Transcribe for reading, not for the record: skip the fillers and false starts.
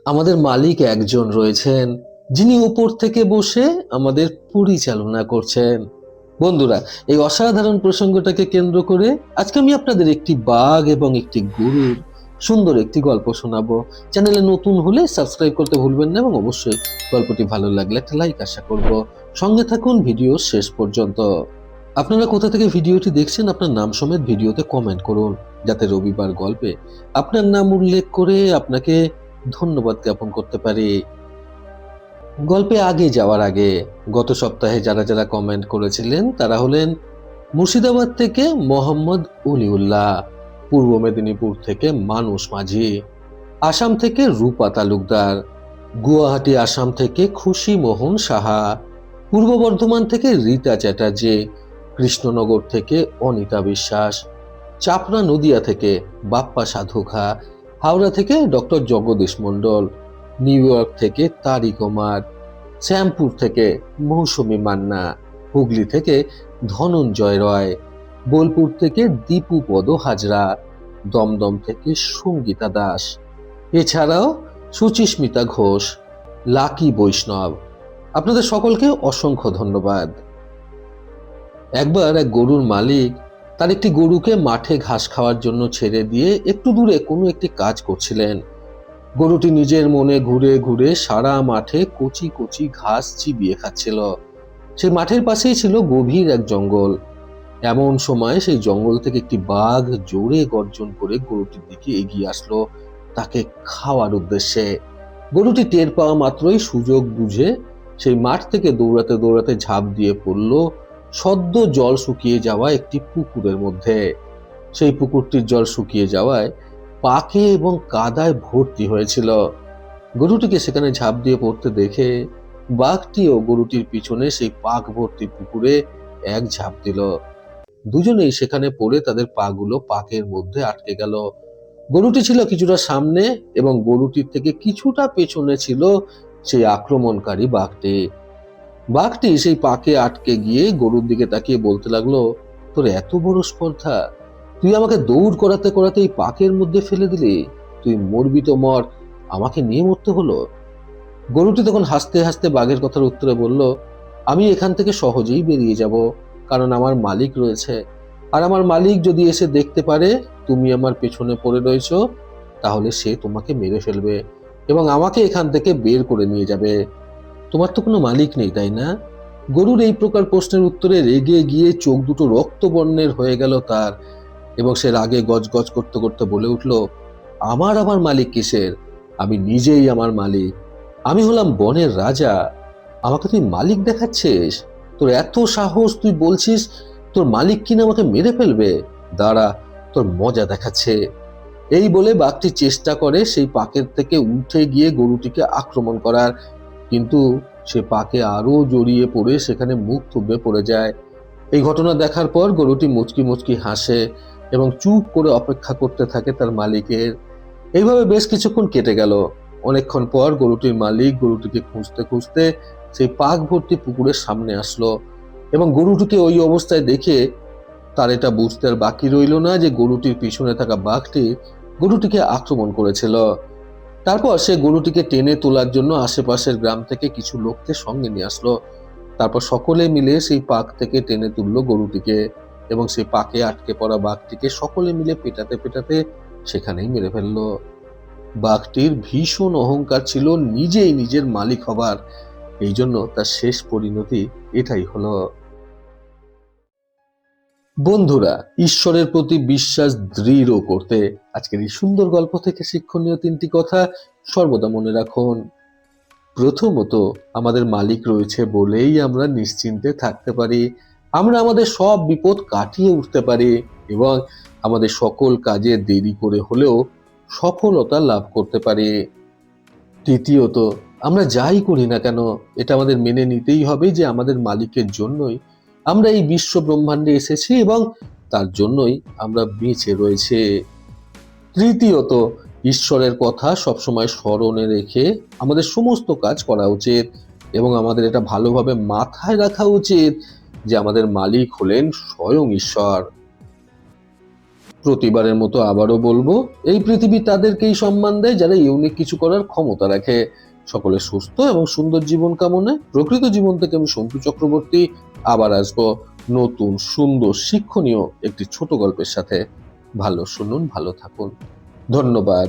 আমাদের মালিক একজন রয়েছেন, যিনি উপর থেকে বসে আমাদের পরিচালনা করছেন। বন্ধুরা, এই অসাধারণ প্রসঙ্গটাকে কেন্দ্র করে আজকে আমি আপনাদের একটি বাঘ এবং একটি গরুর সুন্দর একটি গল্প শোনাবো। চ্যানেলে নতুন হলে সাবস্ক্রাইব করতে ভুলবেন না এবং অবশ্যই গল্পটি ভালো লাগলে একটা লাইক আশা করব। সঙ্গে থাকুন ভিডিও শেষ পর্যন্ত। আপনারা কোথা থেকে ভিডিওটি দেখছেন আপনার নাম সমেত ভিডিওতে কমেন্ট করুন, যাতে রবিবার গল্পে আপনার নাম উল্লেখ করে আপনাকে ধন্যবাদ জ্ঞাপন করতে পারি। গল্পে আগে যাওয়ার আগে গত সপ্তাহে যারা যারা কমেন্ট করেছিলেন তারা হলেন মুর্শিদাবাদ থেকে মোহাম্মদ উলিউল্লাহ, পূর্ব মেদিনীপুর থেকে মানুষ মাঝি, আসাম থেকে রূপা তালুকদার, গুয়াহাটি আসাম থেকে খুশি মোহন সাহা, পূর্ব বর্ধমান থেকে রীতা চ্যাটার্জি, কৃষ্ণনগর থেকে অনিতা বিশ্বাস, চাপড়া নদিয়া থেকে বাপ্পা সাধুখা, হাওড়া থেকে ডক্টর জগদীশ মণ্ডল, নিউ ইয়র্ক থেকে তারিক কুমার, শ্যামপুর থেকে মৌসুমী মান্না, হুগলি থেকে ধনঞ্জয় রয়, বোলপুর থেকে দীপু পদ হাজরা, দমদম থেকে সঙ্গীতা দাস, এছাড়াও সুচিস্মিতা ঘোষ, লাকি বৈষ্ণব। আপনাদের সকলকে অসংখ্য ধন্যবাদ। একবার এক গরুর মালিক তার একটি গরুকে মাঠে ঘাস খাওয়ার জন্য ছেড়ে দিয়ে একটু দূরে কোনো একটি কাজ করছিলেন। গরুটি নিজের মনে ঘুরে ঘুরে সারা মাঠে কচি কচি ঘাস চিবিয়ে খাচ্ছিল। সেই মাঠের পাশেই ছিল গভীর এক জঙ্গল। এমন সময় সেই জঙ্গল থেকে একটি বাঘ জোরে গর্জন করে গরুটির দিকে এগিয়ে আসলো, তাকে খাওয়ার উদ্দেশ্যে। গরুটি টের পাওয়া মাত্রই সুযোগ বুঝে সেই মাঠ থেকে দৌড়াতে দৌড়াতে ঝাঁপ দিয়ে পড়ল সদ্য জল শুকিয়ে যাওয়া একটি পুকুরের মধ্যে। সেই পুকুরটির জল শুকিয়ে যাওয়ায় পাকে এবং কাদায় ভর্তি হয়েছিল। গরুটিকে সেখানে ঝাঁপ দিয়ে পড়তে দেখে বাঘটিও গরুটির পিছনে সেই পাক ভর্তি পুকুরে এক ঝাঁপ দিল। দুজনেই সেখানে পড়ে তাদের পাগুলো পাকের মধ্যে আটকে গেল। গরুটি ছিল কিছুটা সামনে এবং গরুটির থেকে কিছুটা পেছনে ছিল সেই আক্রমণকারী বাঘটি। বাঘটি সেই পাকে আটকে গিয়ে গরুর দিকে তাকিয়ে বলতে লাগলো, তোর এত বড় স্পর্ধা, তুই আমাকে দৌড় করাতে করাতে এই পাকের মধ্যে ফেলে দিলি, তুই মরবি তো মর, আমাকে নিয়ে মরতে হলো। গরুটি তখন হাসতে হাসতে বাঘের কথার উত্তরে বলল, আমি এখান থেকে সহজেই বেরিয়ে যাব, কারণ আমার মালিক রয়েছে, আর আমার মালিক যদি এসে দেখতে পারে তুমি আমার পেছনে পড়ে রয়েছো, তাহলে সে তোমাকে মেরে ফেলবে এবং আমাকে এখান থেকে বের করে নিয়ে যাবে। তোমার তো কোনো মালিক নেই, তাই না? গরুর এই প্রকার প্রশ্নের উত্তরে রেগে গিয়ে চোখ দুটো রক্তবর্ণের হয়ে গেল তার, এবং সে রাগে গজগজ করতে করতে বলে উঠল, আমার মালিক কিসের? আমি নিজেই আমার মালিক। আমি হলাম বনের রাজা, আমাকে তুই মালিক দেখাচ্ছিস? তোর এত সাহস, তুই বলছিস তোর মালিক কিনা আমাকে মেরে ফেলবে? দাঁড়া, তোর মজা দেখাচ্ছে। এই বলে বাঘটি চেষ্টা করে সেই পাকের থেকে উঠে গিয়ে গরুটিকে আক্রমণ করার, কিন্তু সে পাকে আরো জড়িয়ে পড়ে সেখানে মুখ থুবড়ে পড়ে যায়। এই ঘটনা দেখার পর গরুটি মুচকি মুচকি হাসে এবং চুপ করে অপেক্ষা করতে থাকে তার মালিকের। এইভাবে বেশ কিছুক্ষণ কেটে গেল। অনেকক্ষণ পর গরুটির মালিক গরুটিকে খুঁজতে খুঁজতে সেই পাক ভর্তি পুকুরের সামনে আসলো এবং গরুটিকে ওই অবস্থায় দেখে তার এটা বুঝতে আর বাকি রইল না যে গরুটির পিছনে থাকা বাঘটি গরুটিকে আক্রমণ করেছিল। তারপর সে গরুটিকে টেনে তোলার জন্য আশেপাশের গ্রাম থেকে কিছু লোককে সঙ্গে নিয়ে আসলো। তারপর সকলে মিলে সেই পাক থেকে টেনে তুললো গরুটিকে এবং সেই পাকে আটকে পড়া বাঘটিকে সকলে মিলে পেটাতে পেটাতে সেখানেই মেরে ফেললো। বাঘটির ভীষণ অহংকার ছিল নিজেই নিজের মালিক হবার, এই জন্য তার শেষ পরিণতি এটাই হলো। বন্ধুরা, ঈশ্বরের প্রতি বিশ্বাস দৃঢ় করতে আজকের এই সুন্দর গল্প থেকে শিক্ষণীয় তিনটি কথা সর্বদা মনে রাখুন। প্রথমত, আমাদের মালিক রয়েছে বলেই আমরা নিশ্চিন্তে থাকতে পারি, আমরা আমাদের সব বিপদ কাটিয়ে উঠতে পারি এবং আমাদের সকল কাজে দেরি করে হলেও সফলতা লাভ করতে পারি। তৃতীয়ত, আমরা যাই করি না কেন এটা আমাদের মেনে নিতেই হবে যে আমাদের মালিকের জন্যই আমরা এই বিশ্ব ব্রহ্মাণ্ডে এসেছি এবং তার জন্যই আমরা বেঁচে রয়েছে। তৃতীয়ত, ঈশ্বরের কথা সবসময় স্মরণে রেখে আমাদের সমস্ত কাজ করা উচিত এবং আমাদের এটা ভালোভাবে মাথায় রাখা উচিত যে আমাদের মালিক হলেন স্বয়ং ঈশ্বর। প্রতিবারের মতো আবারও বলবো, এই পৃথিবী তাদেরকেই সম্মান দেয় যারা ইউনিক কিছু করার ক্ষমতা রাখে। সকলের সুস্থ এবং সুন্দর জীবন কামনায় প্রকৃত জীবন থেকে আমি সন্তু চক্রবর্তী আবার আসবো নতুন সুন্দর শিক্ষণীয় একটি ছোট গল্পের সাথে। ভালো শুনুন, ভালো থাকুন। ধন্যবাদ।